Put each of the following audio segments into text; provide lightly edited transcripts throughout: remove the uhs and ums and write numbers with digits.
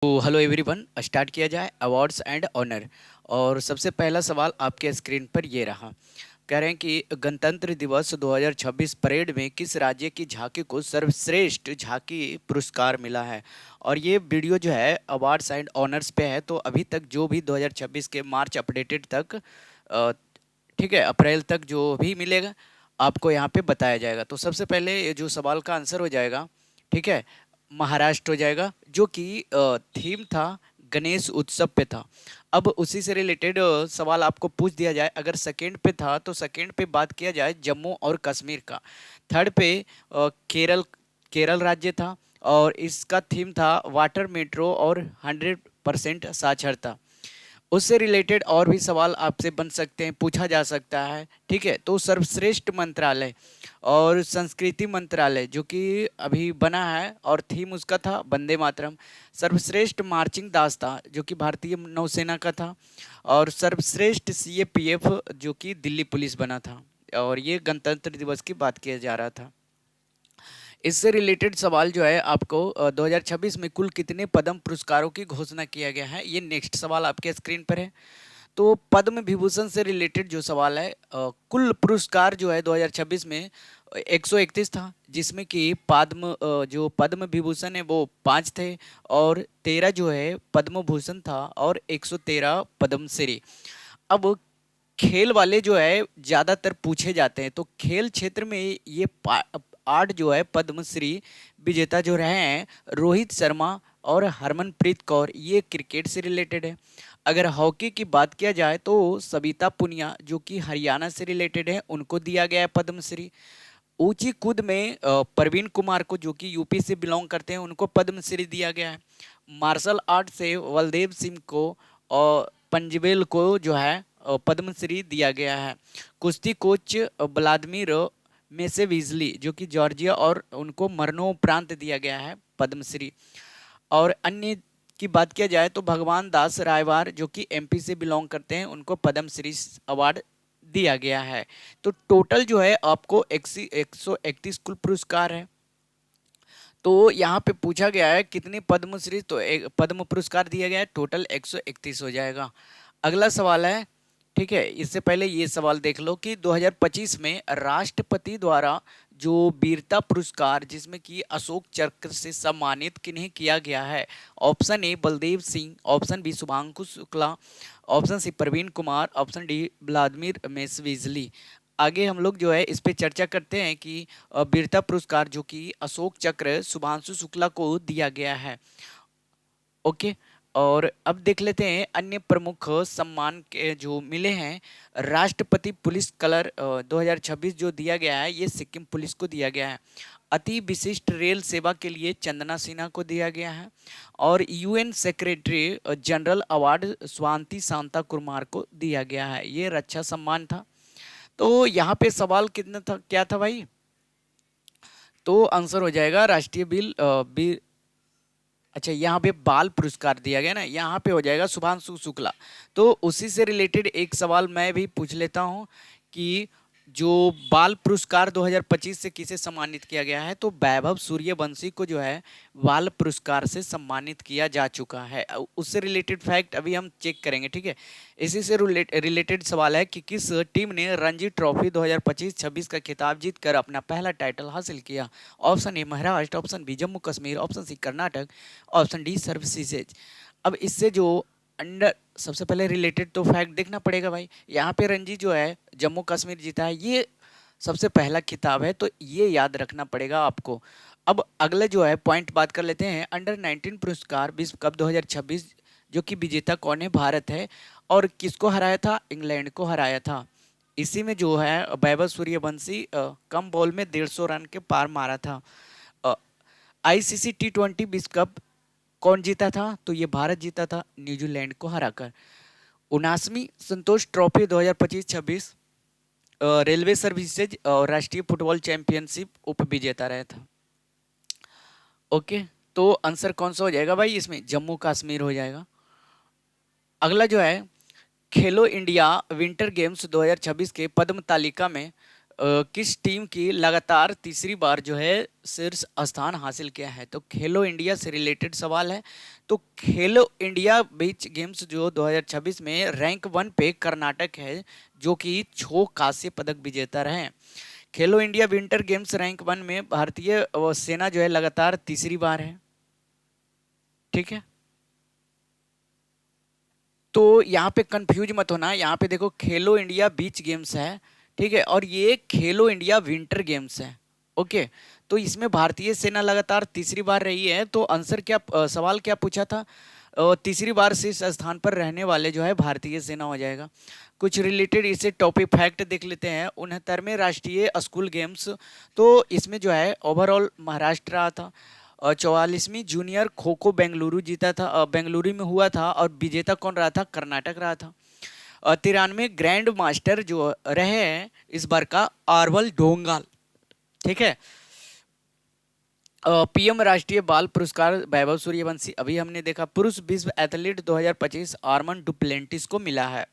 तो hello everyone, start किया जाए अवार्ड्स एंड ऑनर। और सबसे पहला सवाल आपके स्क्रीन पर ये रहा। कह रहे हैं कि गणतंत्र दिवस 2026 परेड में किस राज्य की झांकी को सर्वश्रेष्ठ झांकी पुरस्कार मिला है। और ये वीडियो जो है अवार्ड्स एंड ऑनर्स पे है, तो अभी तक जो भी 2026 के मार्च अपडेटेड तक अ, ठीक है, अप्रैल तक जो भी मिलेगा आपको यहाँ पे बताया जाएगा। तो सबसे पहले ये जो सवाल का आंसर हो जाएगा, ठीक है, महाराष्ट्र हो जाएगा, जो कि थीम था गणेश उत्सव पे था। अब उसी से रिलेटेड सवाल आपको पूछ दिया जाए, अगर सेकंड पे था तो सेकंड पे बात किया जाए जम्मू और कश्मीर का। थर्ड पे केरल केरल राज्य था, और इसका थीम था वाटर मेट्रो और 100% साक्षरता। उससे रिलेटेड और भी सवाल आपसे बन सकते हैं, पूछा जा सकता है, ठीक है। तो सर्वश्रेष्ठ मंत्रालय और संस्कृति मंत्रालय जो कि अभी बना है, और थीम उसका था वंदे मातरम। सर्वश्रेष्ठ मार्चिंग दास था, जो कि भारतीय नौसेना का था। और सर्वश्रेष्ठ सीएपीएफ जो कि दिल्ली पुलिस बना था। और ये गणतंत्र दिवस की बात किया जा रहा था। इससे रिलेटेड सवाल जो है आपको 2026 में कुल कितने पद्म पुरस्कारों की घोषणा किया गया है, ये नेक्स्ट सवाल आपके स्क्रीन पर है। तो पद्म विभूषण से रिलेटेड जो सवाल है, कुल पुरस्कार जो है 2026 में 131 था, जिसमें कि जो पद्म विभूषण है वो 5 थे, और 13 जो है पद्म भूषण था, और 113 पद्मश्री। अब खेल वाले जो है ज्यादातर पूछे जाते हैं, तो खेल क्षेत्र में ये 8 जो है पद्मश्री विजेता जो रहे हैं, रोहित शर्मा और हरमनप्रीत कौर, ये क्रिकेट से रिलेटेड है। अगर हॉकी की बात किया जाए तो सविता पुनिया जो कि हरियाणा से रिलेटेड है, उनको दिया गया है पद्मश्री। ऊंची कूद में प्रवीण कुमार को, जो कि यूपी से बिलोंग करते हैं, उनको पद्मश्री दिया गया है। मार्शल आर्ट से बलदेव सिंह को और पंजबेल को जो है पद्मश्री दिया गया है। कुश्ती कोच व्लादिमीर मेसेविजली जो कि जॉर्जिया, और उनको मरणोपरांत दिया गया है पद्मश्री। और अन्य की बात किया जाए तो भगवान दास रायवार जो कि एमपी से बिलोंग करते हैं, उनको पद्मश्री अवार्ड दिया गया है। तो टोटल जो है आपको 131 कुल पुरस्कार है। तो यहाँ पे पूछा गया है कितने पद्मश्री, तो एक पद्म पुरस्कार दिया गया है, टोटल 131 हो जाएगा। अगला सवाल है, ठीक है, इससे पहले ये सवाल देख लो कि 2025 में राष्ट्रपति द्वारा जो वीरता पुरस्कार, जिसमें कि अशोक चक्र से सम्मानित किन्हें किया गया है। Option A Baldev Singh, option B Shubhanshu Shukla, option C Praveen Kumar, option D Vladimir मेसविजली। आगे हम लोग जो है इस पे चर्चा करते हैं कि वीरता पुरस्कार जो कि अशोक चक्र शुभांशु शुक्ला को दिया गया है। ओके। और अब देख लेते हैं अन्य प्रमुख सम्मान के जो मिले हैं। राष्ट्रपति पुलिस कलर 2026 जो दिया गया है, ये सिक्किम पुलिस को दिया गया है। अति विशिष्ट रेल सेवा के लिए चंदना सिन्हा को दिया गया है। और UN secretary general award Swati Shanta Kumar को दिया गया है, ये रक्षा सम्मान था। तो यहाँ पे सवाल कितना था, क्या था भाई? तो आंसर हो जाएगा राष्ट्रीय बिल। अच्छा, यहाँ पे बाल पुरस्कार दिया गया ना, यहाँ पे हो जाएगा शुभांशु शुक्ला। तो उसी से रिलेटेड एक सवाल मैं भी पूछ लेता हूँ कि जो बाल पुरस्कार 2025 से किसे सम्मानित किया गया है, तो वैभव सूर्यवंशी को जो है बाल पुरस्कार से सम्मानित किया जा चुका है। उससे रिलेटेड फैक्ट अभी हम चेक करेंगे, ठीक है। इसी से रिलेटेड सवाल है कि किस टीम ने रणजी ट्रॉफी 2025-26 का खिताब जीतकर अपना पहला टाइटल हासिल किया। Option A Maharashtra, option B Jammu Kashmir, option C Karnataka, option D services. अब इससे जो अंडर सबसे पहले रिलेटेड तो फैक्ट देखना पड़ेगा भाई। यहाँ पे रणजी जो है जम्मू कश्मीर जीता है, ये सबसे पहला खिताब है, तो ये याद रखना पड़ेगा आपको। अब अगले जो है पॉइंट बात कर लेते हैं, अंडर 19 पुरस्कार विश्व कप 2026 जो कि विजेता कौन है, भारत है। और किसको हराया था, इंग्लैंड को हराया था। इसी में जो है वैभव सूर्यवंशी कम बॉल में 150 रन के पार मारा था। आईसीसी T20 विश्व कप कौन जीता था, तो ये भारत जीता था न्यूजीलैंड को हराकर। 79वीं संतोष ट्रॉफी 2025-26 रेलवे सर्विसेज और राष्ट्रीय फुटबॉल चैंपियनशिप उप विजेता रहा था। ओके। तो आंसर कौन सा हो जाएगा भाई, इसमें जम्मू कश्मीर हो जाएगा। अगला जो है खेलो इंडिया विंटर गेम्स 2026 के पद्म तालिका में किस टीम की लगातार तीसरी बार जो है शीर्ष स्थान हासिल किया है? तो खेलो इंडिया से रिलेटेड सवाल है। तो खेलो इंडिया बीच गेम्स जो 2026 में रैंक 1 पे कर्नाटक है, जो कि 6 कांस्य पदक विजेता रहे। खेलो इंडिया विंटर गेम्स रैंक 1 में भारतीय सेना जो है लगातार तीसरी बार है। ठीक है, तो यहाँ पे कंफ्यूज मत होना। यहाँ पे देखो खेलो इंडिया बीच गेम्स है, ठीक है, और ये खेलो इंडिया विंटर गेम्स है। ओके, तो इसमें भारतीय सेना लगातार तीसरी बार रही है। तो आंसर क्या, सवाल क्या पूछा था? तीसरी बार शीर्ष स्थान पर रहने वाले जो है भारतीय सेना हो जाएगा। कुछ रिलेटेड इसे टॉपिक फैक्ट देख लेते हैं। 69वें राष्ट्रीय स्कूल गेम्स, तो इसमें जो है ओवरऑल महाराष्ट्र रहा था। और 44वीं जूनियर खो खो बेंगलुरु जीता था, बेंगलुरु में हुआ था, और विजेता कौन रहा था? कर्नाटक रहा था। 93 ग्रैंड मास्टर जो रहे हैं इस बार का आरवल डोंगाल। ठीक है, पीएम राष्ट्रीय बाल पुरस्कार वैभव सूर्यवंशी अभी हमने देखा। पुरुष विश्व एथलीट 2025 आर्मन डुप्लेंटिस को मिला है।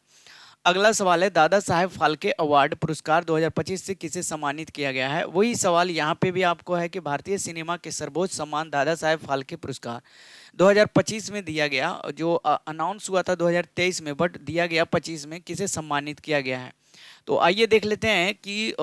अगला सवाल है, दादा साहेब फाल्के अवार्ड पुरस्कार 2025 से किसे सम्मानित किया गया है? वही सवाल यहाँ पे भी आपको है कि भारतीय सिनेमा के सर्वोच्च सम्मान दादा साहेब फाल्के पुरस्कार 2025 में दिया गया, जो अनाउंस हुआ था 2023 में, बट दिया गया 25 में, किसे सम्मानित किया गया है? तो आइए देख लेते हैं कि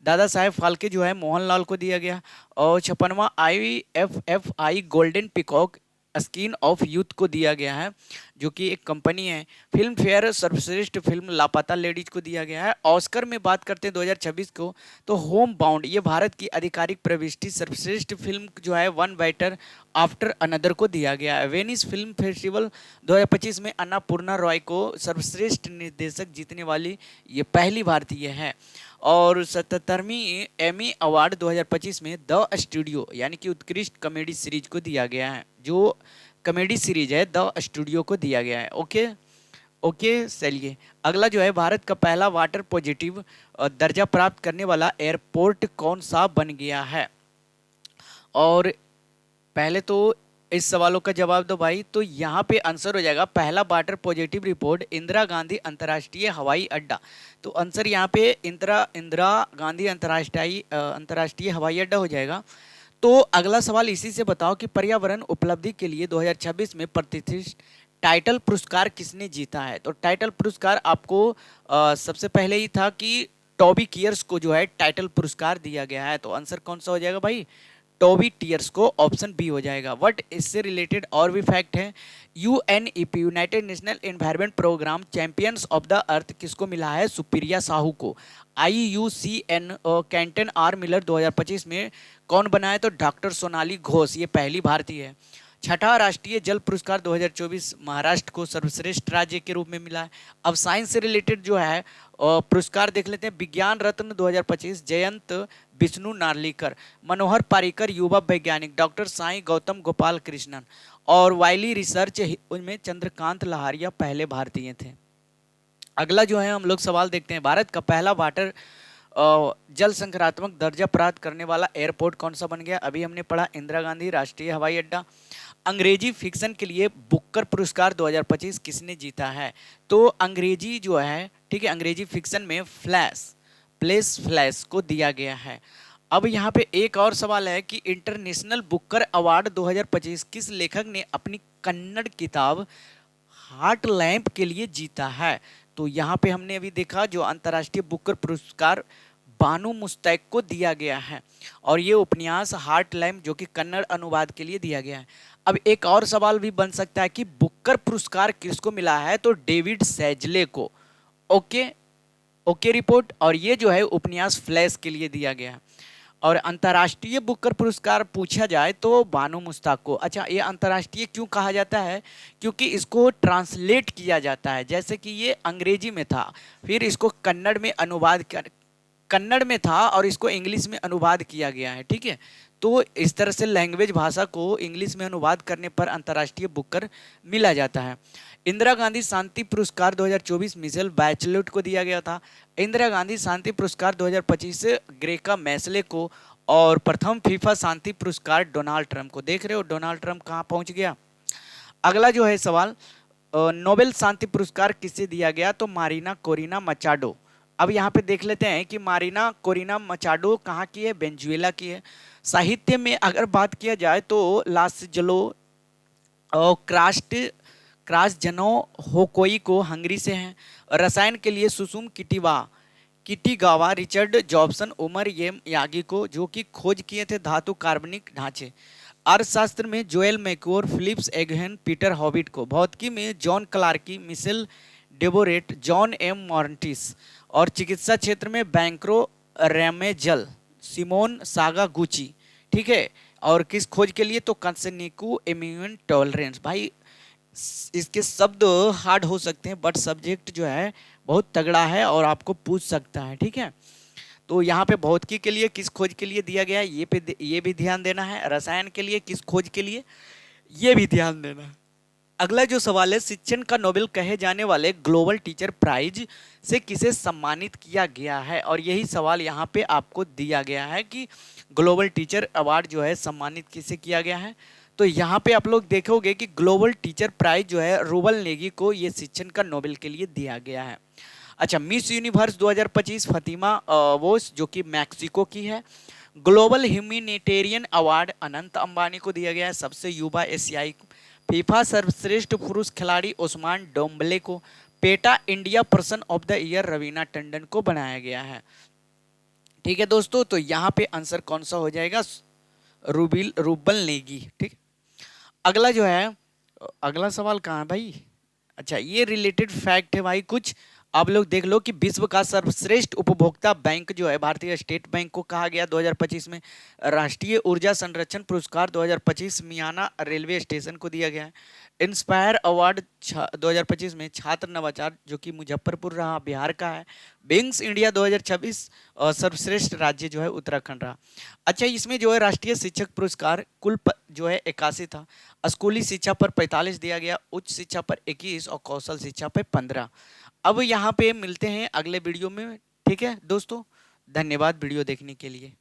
दादा साहेब फाल्के जो है मोहनलाल को दिया गया। और 56वां IFFI golden peacock skin of youth को दिया गया है, जो कि एक कंपनी है। फिल्म फेयर सर्वश्रेष्ठ फिल्म लापता लेडीज को दिया गया है। ऑस्कर में बात करते हैं 2026 को, तो होम बाउंड ये भारत की आधिकारिक प्रविष्टि सर्वश्रेष्ठ फिल्म जो है वन बैटर आफ्टर अनदर को दिया गया है। वेनिस फिल्म फेस्टिवल 2025 में अन्नापूर्णा रॉय को सर्वश्रेष्ठ निर्देशक जीतने वाली ये पहली भारतीय है। और 77वीं एमी अवार्ड 2025 में द स्टूडियो यानी कि उत्कृष्ट कॉमेडी सीरीज को दिया गया है। जो कॉमेडी सीरीज है द स्टूडियो को दिया गया है। ओके ओके, चलिए अगला जो है, भारत का पहला वाटर पॉजिटिव दर्जा प्राप्त करने वाला एयरपोर्ट कौन सा बन गया है? और पहले तो इस सवालों का जवाब दो भाई। तो यहाँ पे आंसर हो जाएगा पहला water positive report Indira Gandhi अंतर्राष्ट्रीय हवाई अड्डा। तो आंसर यहाँ पे इंदिरा गांधी अंतर्राष्ट्रीय हवाई अड्डा हो जाएगा। तो अगला सवाल इसी से बताओ कि पर्यावरण उपलब्धि के लिए 2026 में प्रतिष्ठित टाइटल पुरस्कार किसने जीता है? तो टाइटल पुरस्कार आपको सबसे पहले ही था कि टॉबी कियर्स को जो है टाइटल पुरस्कार दिया गया है। तो आंसर कौन सा हो जाएगा भाई? टॉबी टीयर्स को, ऑप्शन बी हो जाएगा। बट इससे रिलेटेड और भी फैक्ट है। UNEP united national environment programme champions of the earth किसको मिला है? सुप्रिया साहू को। IUCN कैंटन आर मिलर 2025 में कौन बना है? तो डॉक्टर सोनाली घोष, ये पहली भारतीय है। छठा राष्ट्रीय जल पुरस्कार 2024 महाराष्ट्र को सर्वश्रेष्ठ राज्य के रूप में मिला है। अब साइंस से रिलेटेड जो है पुरस्कार देख लेते हैं। विज्ञान रत्न 2025 जयंत विष्णु नार्लिकर, मनोहर पारिकर युवा वैज्ञानिक, डॉक्टर साईं गौतम गोपाल कृष्णन, और वाइली रिसर्च उनमें चंद्रकांत लहारिया पहले भारतीय थे। अगला जो है हम लोग सवाल देखते हैं, भारत का पहला वाटर जल संक्रात्मक दर्जा प्राप्त करने वाला एयरपोर्ट कौन सा बन गया? अभी हमने पढ़ा इंदिरा गांधी राष्ट्रीय हवाई अड्डा। अंग्रेजी फिक्शन के लिए बुकर पुरस्कार 2025 किसने जीता है? तो अंग्रेजी जो है, ठीक है, अंग्रेजी फिक्शन में फ्लैश को दिया गया है। अब यहाँ पे एक और सवाल है कि इंटरनेशनल बुकर अवार्ड 2025 किस लेखक ने अपनी कन्नड़ किताब हार्ट लैंप के लिए जीता है? तो यहाँ पे हमने अभी देखा जो अंतर्राष्ट्रीय बुकर पुरस्कार बानू मुस्तैक को दिया गया है, और ये उपन्यास हार्ट लैंप जो कि कन्नड़ अनुवाद के लिए दिया गया है। अब एक और सवाल भी बन सकता है कि बुकर पुरस्कार किसको मिला है? तो डेविड सैजले को। ओके ओके रिपोर्ट, और ये जो है उपन्यास फ्लैश के लिए दिया गया है। और अंतर्राष्ट्रीय बुकर पुरस्कार पूछा जाए तो बानू मुस्ताक को। अच्छा, ये अंतर्राष्ट्रीय क्यों कहा जाता है? क्योंकि इसको ट्रांसलेट किया जाता है, जैसे कि ये अंग्रेजी में था, फिर इसको कन्नड़ में था और इसको इंग्लिश में अनुवाद किया गया है। ठीक है, तो इस तरह से लैंग्वेज भाषा को इंग्लिश में अनुवाद करने पर अंतर्राष्ट्रीय बुकर मिला जाता है। इंदिरा गांधी शांति पुरस्कार 2024 मिशेल बैचलेट को दिया गया था। इंदिरा गांधी शांति पुरस्कार 2025 ग्रेका मैसले को, और प्रथम फीफा शांति पुरस्कार डोनाल्ड ट्रंप को। देख रहे हो डोनाल्ड ट्रंप कहाँ पहुंच गया। अगला जो है सवाल, नोबेल शांति पुरस्कार किसे दिया गया? तो मारिना कोरिना मचाडो अब यहाँ पे देख लेते हैं कि मारिना कोरिना मचाडो कहाँ की है, वेनेजुएला की है। साहित्य में अगर बात किया जाए तो लासजलो और क्रास जनो होकोई को हंगरी से हैं। रसायन के लिए सुसुम किटीगावा, रिचर्ड जॉब्सन, उमर येम यागी को, जो कि खोज किए थे धातु कार्बनिक ढांचे। अर्थशास्त्र में Joel Mokyr, Philippe Aghion, Peter Howitt को। भौतिकी में John Clarke, Michel Devoret, John M Martinis. और चिकित्सा क्षेत्र में बैंक्रो रेमेजल, सिमोन सागागुची। ठीक है। और किस खोज के लिए, तो कंसनिकू इम्यून टॉलरेंस। भाई इसके शब्द हार्ड हो सकते हैं बट सब्जेक्ट जो है बहुत तगड़ा है और आपको पूछ सकता है। ठीक है। तो यहाँ पे भौतिकी के लिए किस खोज के लिए दिया गया है, ये भी ध्यान देना है। रसायन के लिए किस खोज के लिए, ये भी ध्यान देना है। अगला जो सवाल है, शिक्षण का नोबेल कहे जाने वाले ग्लोबल टीचर प्राइज से किसे सम्मानित किया गया है। और यही सवाल यहाँ पे आपको दिया गया है कि ग्लोबल टीचर अवार्ड जो है सम्मानित किसे किया गया है। तो यहाँ पे आप लोग देखोगे कि ग्लोबल टीचर प्राइज जो है रूबल नेगी को ये शिक्षण का नोबेल के लिए दिया गया है। अच्छा, मिस यूनिवर्स 2025 फतिमा वोस जो कि मैक्सिको की है। Global humanitarian award Anant Ambani को दिया गया है, सबसे युवा एशियाई। फीफा सर्वश्रेष्ठ पुरुष खिलाड़ी ओस्मान डोम्बले को। PETA India person of the year Raveena Tandon को बनाया गया है। ठीक है दोस्तों, तो यहाँ पे आंसर कौन सा हो जाएगा, रूबल नेगी। ठीक। अगला जो है, अगला सवाल कहाँ है भाई। अच्छा, ये रिलेटेड फैक्ट है भाई कुछ। आप लोग देख लो कि विश्व का सर्वश्रेष्ठ उपभोक्ता बैंक जो है भारतीय स्टेट बैंक को कहा गया 2025 में। राष्ट्रीय ऊर्जा संरक्षण पुरस्कार 2025 मियाना रेलवे स्टेशन को दिया गया है। इंस्पायर अवार्ड 2025 में छात्र नवाचार जो कि मुजफ्फरपुर रहा, बिहार का है। बिंग्स इंडिया 2026 सर्वश्रेष्ठ राज्य जो है उत्तराखंड रहा। अच्छा, इसमें जो है राष्ट्रीय शिक्षक पुरस्कार कुल जो है 81 था। स्कूली शिक्षा पर 45 दिया गया, उच्च शिक्षा पर 21 और कौशल शिक्षा पर 15। अब यहाँ पे मिलते हैं अगले वीडियो में। ठीक है दोस्तों, धन्यवाद वीडियो देखने के लिए।